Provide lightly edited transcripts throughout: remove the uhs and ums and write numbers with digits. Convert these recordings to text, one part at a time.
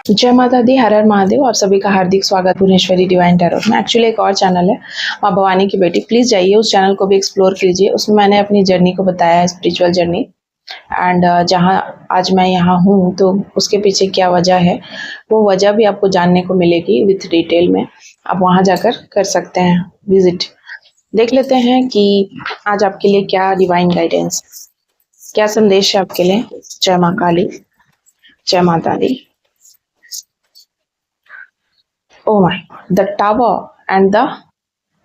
जय माता दी, हर हर महादेव। आप सभी का हार्दिक स्वागत भुवनेश्वरी डिवाइन टैरो में। एक्चुअली एक और चैनल है माँ भवानी की बेटी, प्लीज़ जाइए उस चैनल को भी एक्सप्लोर कीजिए। उसमें मैंने अपनी जर्नी को बताया है, स्पिरिचुअल जर्नी। एंड जहाँ आज मैं यहाँ हूँ तो उसके पीछे क्या वजह है, वो वजह भी आपको जानने को मिलेगी विथ डिटेल में। आप वहाँ जाकर कर सकते हैं विजिट। देख लेते हैं कि आज आपके लिए क्या डिवाइन गाइडेंस, क्या संदेश है आपके लिए। जय माँ काली, जय माता दी। Oh my, the tower and the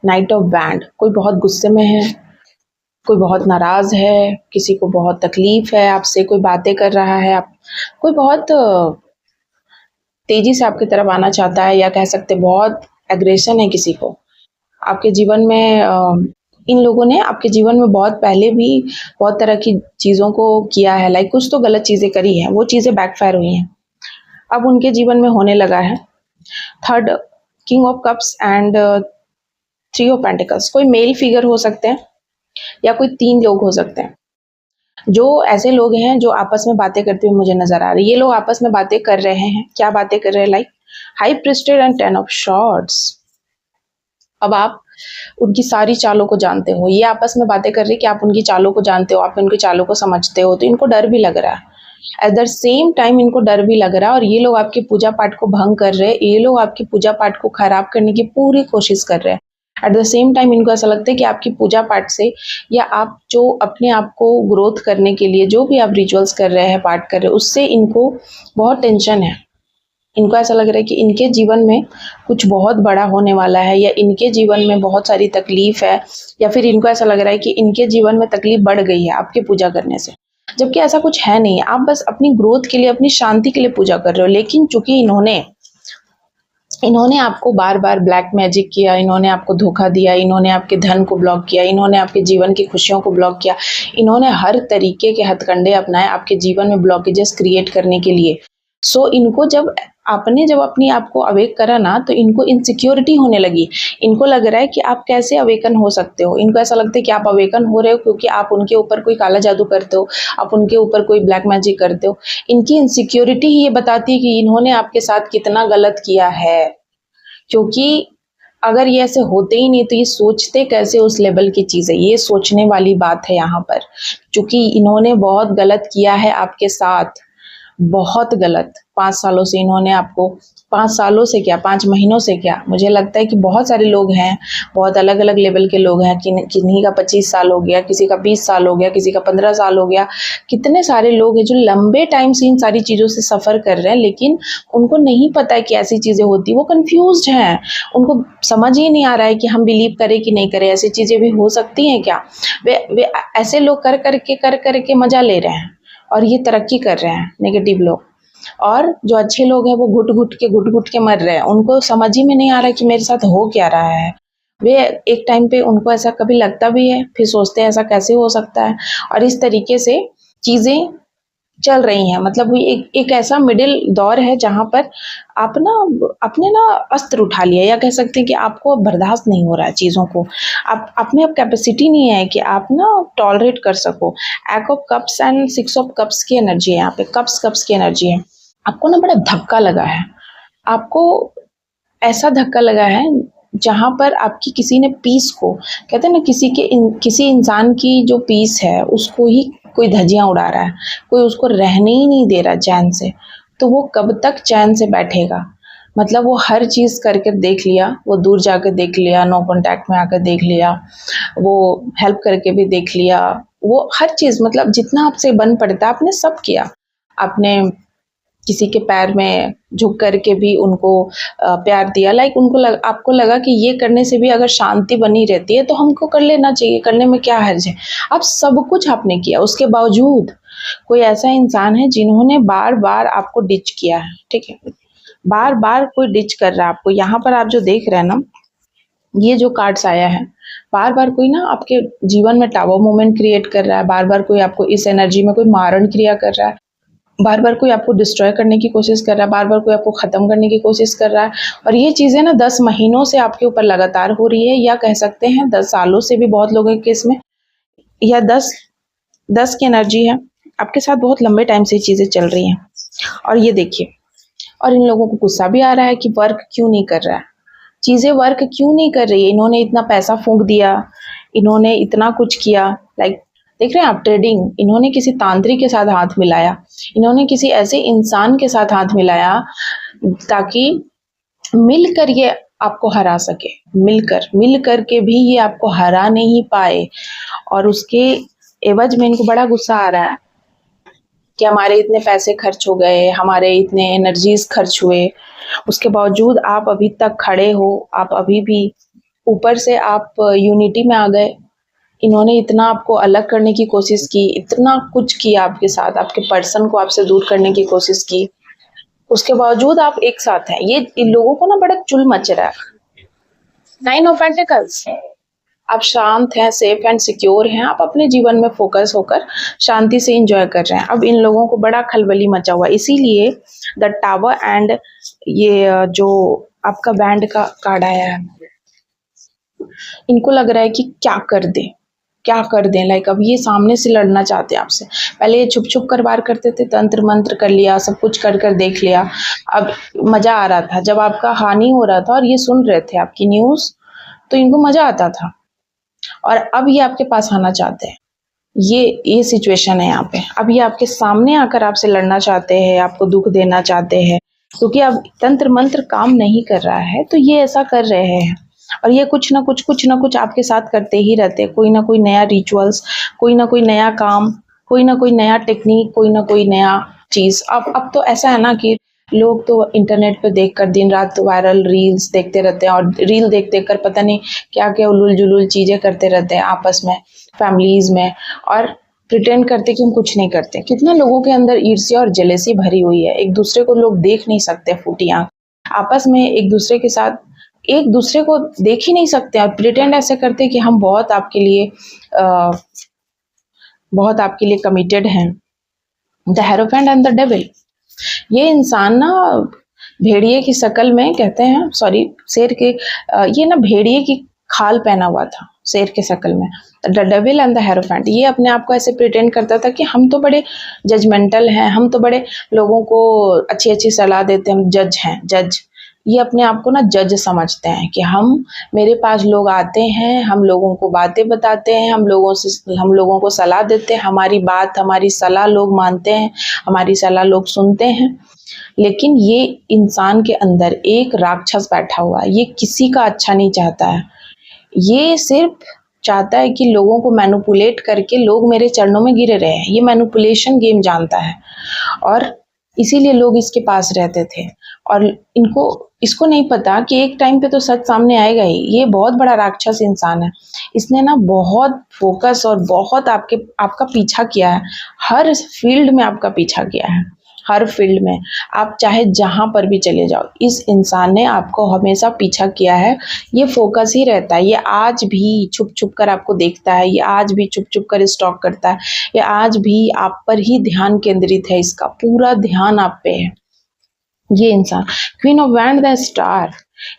knight of बैंड। कोई बहुत गुस्से में है, कोई बहुत नाराज है, किसी को बहुत तकलीफ है आपसे, कोई बातें कर रहा है, आप कोई बहुत तेजी से आपकी तरफ आना चाहता है, या कह सकते बहुत एग्रेशन है किसी को आपके जीवन में। इन लोगों ने आपके जीवन में बहुत पहले भी बहुत तरह की चीज़ों को किया है, लाइक कुछ तो गलत चीज़ें करी हैं, वो चीज़ें बैकफायर हुई हैं, अब उनके जीवन में होने लगा है। Third, king of cups and three of pentacles. कोई मेल फिगर हो सकते हैं या कोई तीन लोग हो सकते हैं, जो ऐसे लोग हैं जो आपस में बातें करते हुए मुझे नजर आ रहे हैं। ये लोग आपस में बातें कर रहे हैं, क्या बातें कर रहे हैं, like high priestess and ten of swords. अब आप उनकी सारी चालों को जानते हो, ये आपस में बातें कर रहे हैं कि आप उनकी चालों को जानते हो, आप उनकी चालों को समझते हो, तो इनको डर भी लग रहा है। एट द सेम टाइम इनको डर भी लग रहा है, और ये लोग आपकी पूजा पाठ को भंग कर रहे हैं, ये लोग आपकी पूजा पाठ को खराब करने की पूरी कोशिश कर रहे हैं। एट द सेम टाइम इनको ऐसा लगता है कि आपकी पूजा पाठ से, या आप जो अपने आप को ग्रोथ करने के लिए जो भी आप रिचुअल्स कर रहे हैं, पाठ कर रहे हैं, उससे इनको बहुत टेंशन है। इनको ऐसा लग रहा है कि इनके जीवन में कुछ बहुत बड़ा होने वाला है, या इनके जीवन में बहुत सारी तकलीफ है, या फिर इनको ऐसा लग रहा है कि इनके जीवन में तकलीफ बढ़ गई है आपके पूजा करने से। जबकि ऐसा कुछ है नहीं, आप बस अपनी ग्रोथ के लिए, अपनी शांति के लिए पूजा कर रहे हो। लेकिन चूंकि इन्होंने आपको बार बार ब्लैक मैजिक किया, इन्होंने आपको धोखा दिया, इन्होंने आपके धन को ब्लॉक किया, इन्होंने आपके जीवन की खुशियों को ब्लॉक किया, इन्होंने हर तरीके के हथकंडे अपनाए आपके जीवन में ब्लॉकेजेस क्रिएट करने के लिए। सो इनको जब अपनी आप को अवेक करा ना, तो इनको इनसिक्योरिटी होने लगी। इनको लग रहा है कि आप कैसे अवेकन हो सकते हो। इनको ऐसा लगता है कि आप अवेकन हो रहे हो क्योंकि आप उनके ऊपर कोई काला जादू करते हो, आप उनके ऊपर कोई ब्लैक मैजिक करते हो। इनकी इनसिक्योरिटी ही ये बताती है कि इन्होंने आपके साथ कितना गलत किया है। क्योंकि अगर ये ऐसे होते ही नहीं तो ये सोचते कैसे उस लेवल की चीज़ें। ये सोचने वाली बात है यहाँ पर, क्योंकि इन्होंने बहुत गलत किया है आपके साथ, बहुत गलत। 5 सालों से इन्होंने आपको, 5 सालों से क्या, 5 महीनों से क्या, मुझे लगता है कि बहुत सारे लोग हैं, बहुत अलग अलग लेवल के लोग हैं। किन्हीं का 25 साल हो गया, किसी का 20 साल हो गया, किसी का 15 साल हो गया। कितने सारे लोग हैं जो लंबे टाइम से इन सारी चीज़ों से सफ़र कर रहे हैं, लेकिन उनको नहीं पता है कि ऐसी चीज़ें होती। वो कन्फ्यूज्ड हैं, उनको समझ ही नहीं आ रहा है कि हम बिलीव करें कि नहीं करें, ऐसी चीज़ें भी हो सकती हैं क्या। वे ऐसे लोग कर करके मज़ा ले रहे हैं, और ये तरक्की कर रहे हैं नेगेटिव लोग। और जो अच्छे लोग हैं वो घुट घुट के मर रहे हैं। उनको समझ ही में नहीं आ रहा कि मेरे साथ हो क्या रहा है। वे एक टाइम पे उनको ऐसा कभी लगता भी है, फिर सोचते हैं ऐसा कैसे हो सकता है, और इस तरीके से चीज़ें चल रही हैं। मतलब एक ऐसा मिडिल दौर है जहाँ पर आप ना अपने ना अस्त्र उठा लिया, या कह सकते हैं कि आपको बर्दाश्त नहीं हो रहा है चीज़ों को। आप में अब कैपेसिटी नहीं है कि आप ना टॉलरेट कर सको। Eight of cups and 6 of cups की एनर्जी है यहाँ पे, कप्स की एनर्जी है। आपको ना बड़ा धक्का लगा है, आपको ऐसा धक्का लगा है जहाँ पर आपकी किसी ने पीस को, कहते हैं ना, किसी इंसान की जो पीस है उसको ही कोई धज्जियाँ उड़ा रहा है, कोई उसको रहने ही नहीं दे रहा चैन से। तो वो कब तक चैन से बैठेगा। मतलब वो हर चीज़ करके देख लिया, वो दूर जाकर देख लिया, नो कॉन्टैक्ट में आकर देख लिया, वो हेल्प करके भी देख लिया, वो हर चीज़, मतलब जितना आपसे बन पड़ता है आपने सब किया। आपने किसी के पैर में झुक करके भी उनको प्यार दिया, लाइक आपको लगा कि ये करने से भी अगर शांति बनी रहती है तो हमको कर लेना चाहिए, करने में क्या हर्ज है। अब सब कुछ आपने किया, उसके बावजूद कोई ऐसा इंसान है जिन्होंने बार बार आपको डिच किया है, ठीक है। बार बार कोई डिच कर रहा है आपको। यहाँ पर आप जो देख रहे हैं ना, ये जो कार्ड्स आया है, बार बार कोई ना आपके जीवन में टावर मोमेंट क्रिएट कर रहा है, बार बार कोई आपको इस एनर्जी में कोई मारण क्रिया कर रहा है, बार बार कोई आपको डिस्ट्रॉय करने की कोशिश कर रहा है, बार बार कोई आपको ख़त्म करने की कोशिश कर रहा है। और ये चीज़ें ना 10 महीनों से आपके ऊपर लगातार हो रही है, या कह सकते हैं 10 सालों से भी बहुत लोगों के केस में, या 10 की एनर्जी है। आपके साथ बहुत लंबे टाइम से ये चीज़ें चल रही हैं। और ये देखिए, और इन लोगों को गुस्सा भी आ रहा है कि वर्क क्यों नहीं कर रहा है, चीज़ें वर्क क्यों नहीं कर रही है। इन्होंने इतना पैसा फूंक दिया, इन्होंने इतना कुछ किया, लाइक देख रहे हैं आप ट्रेडिंग, इन्होंने किसी तांत्रिक के साथ हाथ मिलाया, इन्होंने किसी ऐसे इंसान के साथ हाथ मिलाया ताकि मिलकर ये आपको हरा सके, मिलकर के भी ये आपको हरा नहीं पाए। और उसके एवज में इनको बड़ा गुस्सा आ रहा है कि हमारे इतने पैसे खर्च हो गए, हमारे इतने एनर्जीज खर्च हुए, उसके बावजूद आप अभी तक खड़े हो, आप अभी भी ऊपर से आप यूनिटी में आ गए। इन्होंने इतना आपको अलग करने की कोशिश की, इतना कुछ किया आपके साथ, आपके पर्सन को आपसे दूर करने की कोशिश की, उसके बावजूद आप एक साथ हैं। ये इन लोगों को ना बड़ा चुल मच रहा है। 9 ऑफ पेंटिकल्स, आप शांत हैं, सेफ एंड सिक्योर हैं, आप अपने जीवन में फोकस होकर शांति से एंजॉय कर रहे हैं। अब इन लोगों को बड़ा खलबली मचा हुआ, इसीलिए द टावर एंड ये जो आपका बैंड का कार्ड आया है, इनको लग रहा है कि क्या कर दें, लाइक अब ये सामने से लड़ना चाहते हैं आपसे। पहले ये छुप छुप कर वार करते थे, तंत्र मंत्र कर लिया, सब कुछ कर कर देख लिया, अब मजा आ रहा था जब आपका हानि हो रहा था और ये सुन रहे थे आपकी न्यूज़, तो इनको मजा आता था। और अब ये आपके पास आना चाहते हैं, ये सिचुएशन है यहाँ पे। अब ये आपके सामने आकर आपसे लड़ना चाहते हैं, आपको दुख देना चाहते हैं, क्योंकि अब तंत्र मंत्र काम नहीं कर रहा है, तो ये ऐसा कर रहे हैं। और ये कुछ ना कुछ आपके साथ करते ही रहते हैं, कोई ना कोई नया रिचुअल्स, कोई ना कोई नया काम, कोई ना कोई नया टेक्निक, कोई ना कोई नया चीज़। अब तो ऐसा है ना कि लोग तो इंटरनेट पे देखकर दिन रात वायरल रील्स देखते रहते हैं, और रील देख देख कर पता नहीं क्या क्या उलूल जुलूल चीज़ें करते रहते हैं आपस में, फैमिलीज़ में, और प्रिटेंड करते कि हम कुछ नहीं करते। कितने लोगों के अंदर ईर्ष्या और जेलेसी भरी हुई है, एक दूसरे को लोग देख नहीं सकते फूटी आँख, आपस में एक दूसरे के साथ एक दूसरे को देख ही नहीं सकते, और प्रिटेंड ऐसे करते कि हम बहुत आपके लिए कमिटेड हैं। The hierophant and the devil, ये इंसान ना भेड़िए की शक्ल में, कहते हैं सॉरी शेर के, ये ना भेड़िए की खाल पहना हुआ था शेर के शक्ल में। The devil and the hierophant, ये अपने आप को ऐसे प्रिटेंड करता था कि हम तो बड़े जजमेंटल हैं, हम तो बड़े लोगों को अच्छी अच्छी सलाह देते हैं, हम जज हैं, जज। ये अपने आप को ना जज समझते हैं कि मेरे पास लोग आते हैं, हम लोगों को बातें बताते हैं, हम लोगों को सलाह देते हैं, हमारी बात, हमारी सलाह लोग मानते हैं, हमारी सलाह लोग सुनते हैं। लेकिन ये इंसान के अंदर एक राक्षस बैठा हुआ है, ये किसी का अच्छा नहीं चाहता है, ये सिर्फ चाहता है कि लोगों को मैनिपुलेट करके लोग मेरे चरणों में गिरे रहे हैं। ये मैनिपुलेशन गेम जानता है, और इसीलिए लोग इसके पास रहते थे। और इसको नहीं पता कि एक टाइम पे तो सच सामने आएगा ही। ये बहुत बड़ा राक्षस इंसान है, इसने ना बहुत फोकस और बहुत आपका पीछा किया है, हर फील्ड में आपका पीछा किया है, हर फील्ड में। आप चाहे जहां पर भी चले जाओ, इस इंसान ने आपको हमेशा पीछा किया है। ये फोकस ही रहता है, ये आज भी छुप छुप कर आपको देखता है, ये आज भी छुप छुप कर स्टॉक करता है, ये आज भी आप पर ही ध्यान केंद्रित है, इसका पूरा ध्यान आप पे है। ये इंसान queen of wand, the star,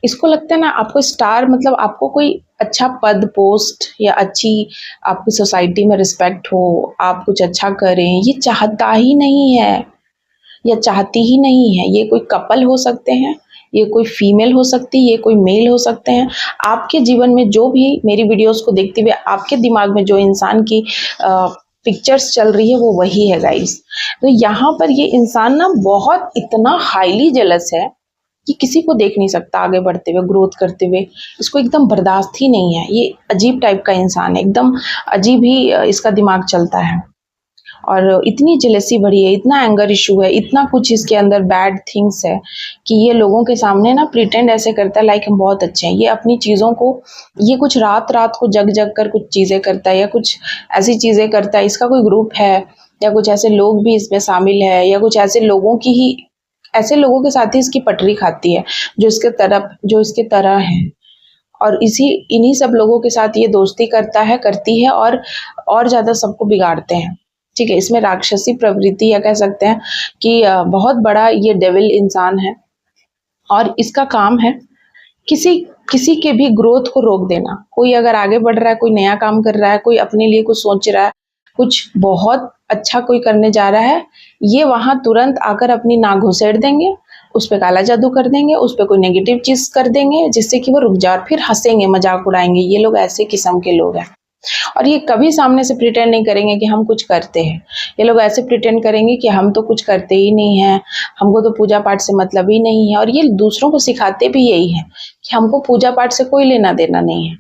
इसको लगता है ना आपको स्टार मतलब आपको कोई अच्छा पद पोस्ट या अच्छी आपकी सोसाइटी में रिस्पेक्ट हो, आप कुछ अच्छा करें, ये चाहता ही नहीं है या चाहती ही नहीं है। ये कोई कपल हो सकते हैं, ये कोई फीमेल हो सकती है, ये कोई मेल हो सकते हैं। आपके जीवन में जो भी मेरी वीडियोस को देखते हुए आपके दिमाग में जो इंसान की पिक्चर्स चल रही है वो वही है गाइस। तो यहाँ पर ये इंसान ना बहुत इतना हाईली जेलस है कि किसी को देख नहीं सकता आगे बढ़ते हुए, ग्रोथ करते हुए, इसको एकदम बर्दाश्त ही नहीं है। ये अजीब टाइप का इंसान है, एकदम अजीब ही इसका दिमाग चलता है, और इतनी जेलसी बढ़ी है, इतना एंगर इशू है, इतना कुछ इसके अंदर बैड थिंग्स है कि ये लोगों के सामने ना प्रिटेंड ऐसे करता है लाइक हम बहुत अच्छे हैं। ये अपनी चीज़ों को, ये कुछ रात रात को जग जग कर कुछ चीज़ें करता है या कुछ ऐसी चीज़ें करता है, इसका कोई ग्रुप है या कुछ ऐसे लोग भी इसमें शामिल है, या कुछ ऐसे लोगों के साथ ही इसकी पटरी खाती है जो इसके तरह हैं, और इन्हीं सब लोगों के साथ ये दोस्ती करती है और ज़्यादा सबको बिगाड़ते हैं। ठीक है, इसमें राक्षसी प्रवृत्ति या कह सकते हैं कि बहुत बड़ा ये डेविल इंसान है, और इसका काम है किसी के भी ग्रोथ को रोक देना। कोई अगर आगे बढ़ रहा है, कोई नया काम कर रहा है, कोई अपने लिए कुछ सोच रहा है, कुछ बहुत अच्छा कोई करने जा रहा है, ये वहां तुरंत आकर अपनी नाक घुसेड़ देंगे उस पे काला जादू कर देंगे, उस पे कोई नेगेटिव चीज़ कर देंगे जिससे कि वो रुक जाए, और फिर हँसेंगे, मज़ाक उड़ाएँगे। ये लोग ऐसे किस्म के लोग हैं। और ये कभी सामने से प्रिटेंड नहीं करेंगे कि हम कुछ करते हैं। ये लोग ऐसे प्रिटेंड करेंगे कि हम तो कुछ करते ही नहीं हैं, हमको तो पूजा पाठ से मतलब ही नहीं है, और ये दूसरों को सिखाते भी यही हैं कि हमको पूजा पाठ से कोई लेना देना नहीं है।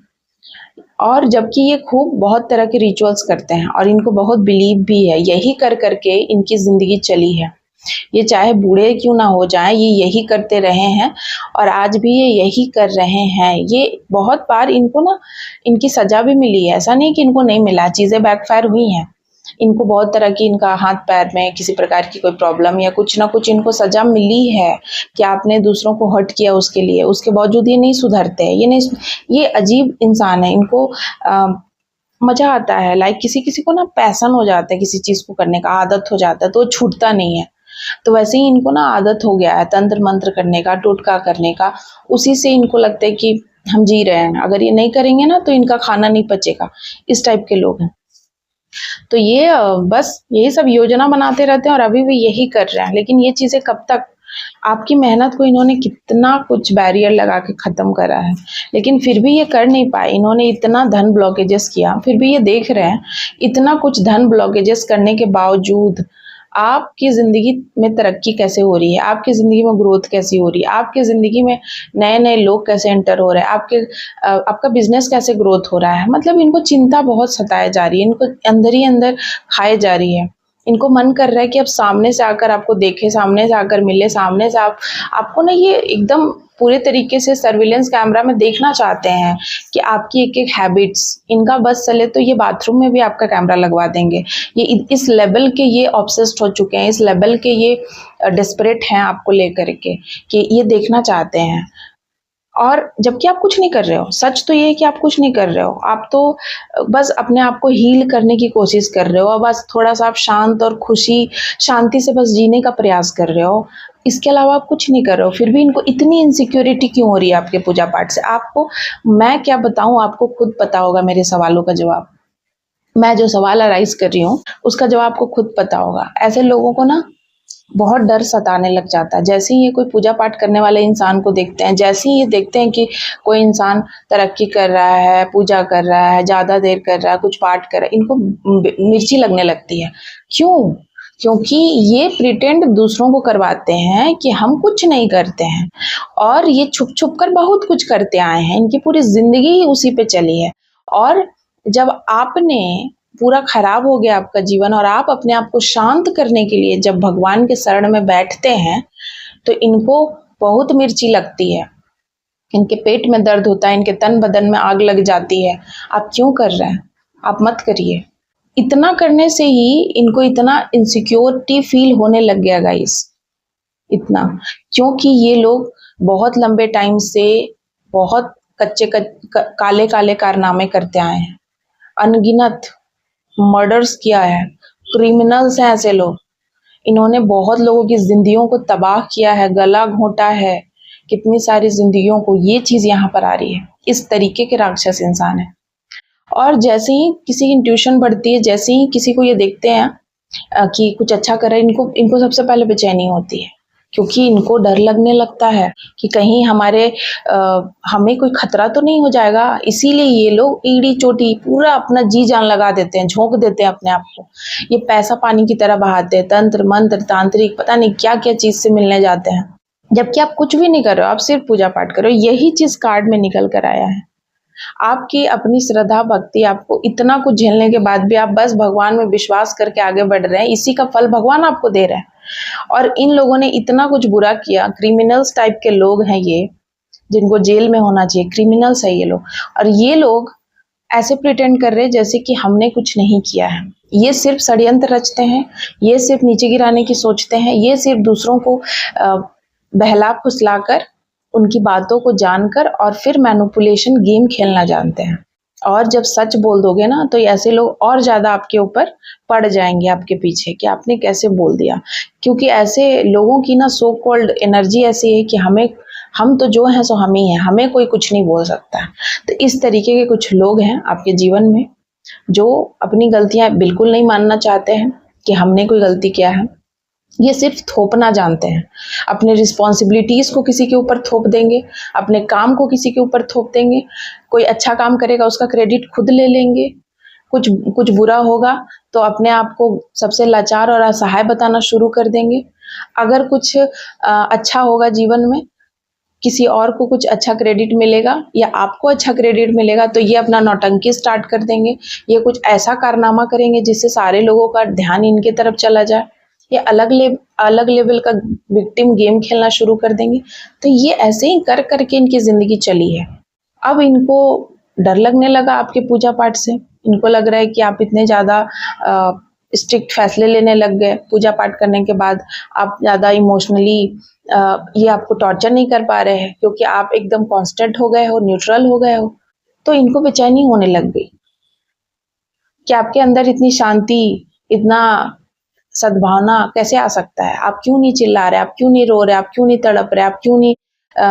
और जबकि ये खूब बहुत तरह के रिचुअल्स करते हैं और इनको बहुत बिलीव भी है, यही कर करके इनकी ज़िंदगी चली है। ये चाहे बूढ़े क्यों ना हो जाएं, ये यही करते रहे हैं और आज भी ये यही कर रहे हैं। ये बहुत बार इनको ना इनकी सज़ा भी मिली है, ऐसा नहीं कि इनको नहीं मिला, चीज़ें बैकफायर हुई हैं। इनको बहुत तरह की, इनका हाथ पैर में किसी प्रकार की कोई प्रॉब्लम या कुछ ना कुछ इनको सज़ा मिली है कि आपने दूसरों को हर्ट किया उसके लिए, उसके बावजूद ये नहीं सुधरते हैं। ये अजीब इंसान है। इनको मज़ा आता है, लाइक किसी किसी को ना पैसन हो जाता है किसी चीज़ को करने का, आदत हो जाता है तो वो छूटता नहीं है। तो वैसे ही इनको ना आदत हो गया है तंत्र मंत्र करने का, टोटका करने का। उसी से इनको लगता है कि हम जी रहे हैं, अगर ये नहीं करेंगे ना तो इनका खाना नहीं पचेगा। इस टाइप के लोग हैं। तो ये बस यही सब योजना बनाते रहते हैं और अभी भी यही कर रहे हैं। लेकिन ये चीज़ें कब तक, आपकी मेहनत को इन्होंने कितना कुछ बैरियर लगा के ख़त्म करा है, लेकिन फिर भी ये कर नहीं पाए। इन्होंने इतना धन ब्लॉकेजेस किया, फिर भी ये देख रहे हैं इतना कुछ धन ब्लॉकेजेस करने के बावजूद आपकी ज़िंदगी में तरक्की कैसे हो रही है, आपकी ज़िंदगी में ग्रोथ कैसी हो रही है, आपकी ज़िंदगी में नए-नए लोग कैसे एंटर हो रहे हैं, आपका बिज़नेस कैसे ग्रोथ हो रहा है। मतलब इनको चिंता बहुत सताए जा रही है, इनको अंदर ही अंदर खाए जा रही है। इनको मन कर रहा है कि अब सामने से आकर आपको देखे, सामने से आकर मिले, सामने से आपको ना ये एकदम पूरे तरीके से सर्विलेंस कैमरा में देखना चाहते हैं कि आपकी एक-एक हैबिट्स, इनका बस चले तो ये बाथरूम में भी आपका कैमरा लगवा देंगे। ये इस लेवल के ये ऑब्सेस्ड हो चुके हैं, इस लेवल के ये डेस्परेट हैं आपको लेकर के कि ये देखना चाहते हैं। और जबकि आप कुछ नहीं कर रहे हो। सच तो ये है कि आप कुछ नहीं कर रहे हो। आप तो बस अपने आप को हील करने की कोशिश कर रहे हो और बस थोड़ा-सा आप शांत और शांति से बस जीने का प्रयास कर रहे हो। इसके अलावा आप कुछ नहीं कर रहे हो। फिर भी इनको इतनी इनसिक्योरिटी क्यों हो रही है आपके पूजा पाठ से? आपको मैं क्या बताऊँ, आपको खुद पता होगा मेरे सवालों का जवाब। मैं जो सवाल अराइज़ कर रही हूँ, उसका जवाब आपको खुद पता होगा। ऐसे लोगों को ना बहुत डर सताने लग जाता है। जैसे ही ये कोई पूजा पाठ करने वाले इंसान को देखते हैं, जैसे ही ये देखते हैं कि कोई इंसान तरक्की कर रहा है, पूजा कर रहा है, ज़्यादा देर कर रहा है, कुछ पाठ कर रहा है, इनको मिर्ची लगने लगती है। क्यों? क्योंकि ये प्रिटेंड दूसरों को करवाते हैं कि हम कुछ नहीं करते हैं और ये छुप-छुप कर बहुत कुछ करते आए हैं। इनकी पूरी ज़िंदगी ही उसी पे चली है। और जब आपने पूरा खराब हो गया आपका जीवन और आप अपने आप को शांत करने के लिए जब भगवान के शरण में बैठते हैं, तो इनको बहुत मिर्ची लगती है। इनके पेट में दर्द होता है, इनके तन बदन में आग लग जाती है। आप क्यों कर रहे हैं? आप मत करिए। इतना करने से ही इनको इतना इनसिक्योरिटी फील होने लग गया गाइस, इतना। क्योंकि ये लोग बहुत लंबे टाइम से बहुत काले-काले कारनामे करते आए हैं। अनगिनत मर्डर्स किया है, क्रिमिनल्स हैं ऐसे लोग। इन्होंने बहुत लोगों की ज़िंदगियों को तबाह किया है, गला घोंटा है, कितनी सारी ज़िंदगियों को। ये चीज़ यहाँ पर आ रही है। इस तरीके के राक्षस इंसान हैं। और जैसे ही किसी की इंट्यूशन बढ़ती है, जैसे ही किसी को ये देखते हैं कि कुछ अच्छा कर रहा है, इनको सबसे पहले बेचैनी होती है। क्योंकि इनको डर लगने लगता है कि कहीं हमें कोई खतरा तो नहीं हो जाएगा। इसीलिए ये लोग एड़ी-चोटी पूरा अपना जी-जान लगा देते हैं, झोंक देते हैं अपने आप को। ये पैसा पानी की तरह बहाते हैं, तंत्र, मंत्र, तांत्रिक पता नहीं क्या-क्या चीज़ से मिलने जाते हैं। जबकि आप कुछ भी नहीं कर रहे हो, आप सिर्फ पूजा पाठ कर रहे हो। यही चीज़ कार्ड में निकल कर आया है। आपकी अपनी श्रद्धा भक्ति, आपको इतना कुछ झेलने के बाद भी आप बस भगवान में विश्वास करके आगे बढ़ रहे हैं, इसी का फल भगवान आपको दे रहे हैं। और इन लोगों ने इतना कुछ बुरा किया, क्रिमिनल्स टाइप के लोग हैं ये, जिनको जेल में होना चाहिए, क्रिमिनल्स है ये लोग। और ये लोग ऐसे प्रिटेंड कर रहे हैं जैसे कि हमने कुछ नहीं किया है। ये सिर्फ षड्यंत्र रचते हैं, ये सिर्फ नीचे गिराने की सोचते हैं, ये सिर्फ दूसरों को बहला फुसलाकर, उनकी बातों को जानकर और फिर मैनिपुलेशन गेम खेलना जानते हैं। और जब सच बोल दोगे ना तो ऐसे लोग और ज़्यादा आपके ऊपर पड़ जाएंगे, आपके पीछे, कि आपने कैसे बोल दिया। क्योंकि ऐसे लोगों की ना सो कॉल्ड एनर्जी ऐसी है कि हम तो जो हैं सो हम ही हैं, हमें कोई कुछ नहीं बोल सकता। तो इस तरीके के कुछ लोग हैं आपके जीवन में जो अपनी गलतियां बिल्कुल नहीं मानना चाहते हैं कि हमने कोई गलती किया है। ये सिर्फ थोपना जानते हैं। अपने रिस्पॉन्सिबिलिटीज़ को किसी के ऊपर थोप देंगे, अपने काम को किसी के ऊपर थोप देंगे। कोई अच्छा काम करेगा उसका क्रेडिट खुद ले लेंगे, कुछ कुछ बुरा होगा तो अपने आप को सबसे लाचार और असहाय बताना शुरू कर देंगे। अगर कुछ अच्छा होगा जीवन में, किसी और को कुछ अच्छा क्रेडिट मिलेगा या आपको अच्छा क्रेडिट मिलेगा, तो ये अपना नौटंकी स्टार्ट कर देंगे। ये कुछ ऐसा कारनामा करेंगे जिससे सारे लोगों का ध्यान इनके तरफ चला जाए। ये अलग लेवल का विक्टिम गेम खेलना शुरू कर देंगे। तो ये ऐसे ही कर करके इनकी ज़िंदगी चली है। अब इनको डर लगने लगा आपके पूजा पाठ से। इनको लग रहा है कि आप इतने ज़्यादा स्ट्रिक्ट फैसले लेने लग गए पूजा पाठ करने के बाद। आप ज़्यादा इमोशनली ये आपको टॉर्चर नहीं कर पा रहे हैं क्योंकि आप एकदम कांस्टेंट हो गए हो, न्यूट्रल हो गए हो। तो इनको बेचैनी होने लग गई कि आपके अंदर इतनी शांति, इतना सद्भावना कैसे आ सकता है। आप क्यों नहीं चिल्ला रहे, आप क्यों नहीं रो रहे, आप क्यों नहीं तड़प रहे, आप क्यों नहीं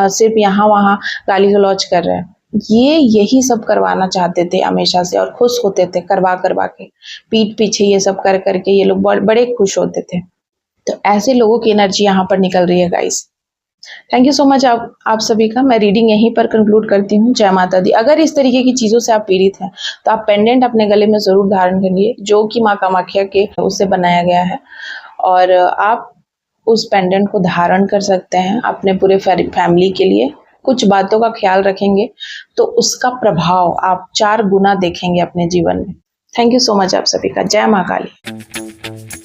सिर्फ यहाँ वहाँ गाली गलौज कर रहे हैं। ये यही सब करवाना चाहते थे हमेशा से और खुश होते थे करवा करवा के। पीठ पीछे ये सब कर करके ये लोग बड़े खुश होते थे। तो ऐसे लोगों की एनर्जी यहाँ पर निकल रही है guys. Thank you so much आप सभी का। मैं रीडिंग यहीं पर कंक्लूड करती हूँ। जय माता दी। अगर इस तरीके की चीज़ों से आप पीड़ित हैं तो आप पेंडेंट अपने गले में ज़रूर धारण करिए, जो कि माँ कामाख्या के उससे बनाया गया है, और आप उस पेंडेंट को धारण कर सकते हैं अपने पूरे फैमिली के लिए। कुछ बातों का ख्याल रखेंगे तो उसका प्रभाव आप 4 गुना देखेंगे अपने जीवन में। थैंक यू सो मच आप सभी का। जय माँ काली।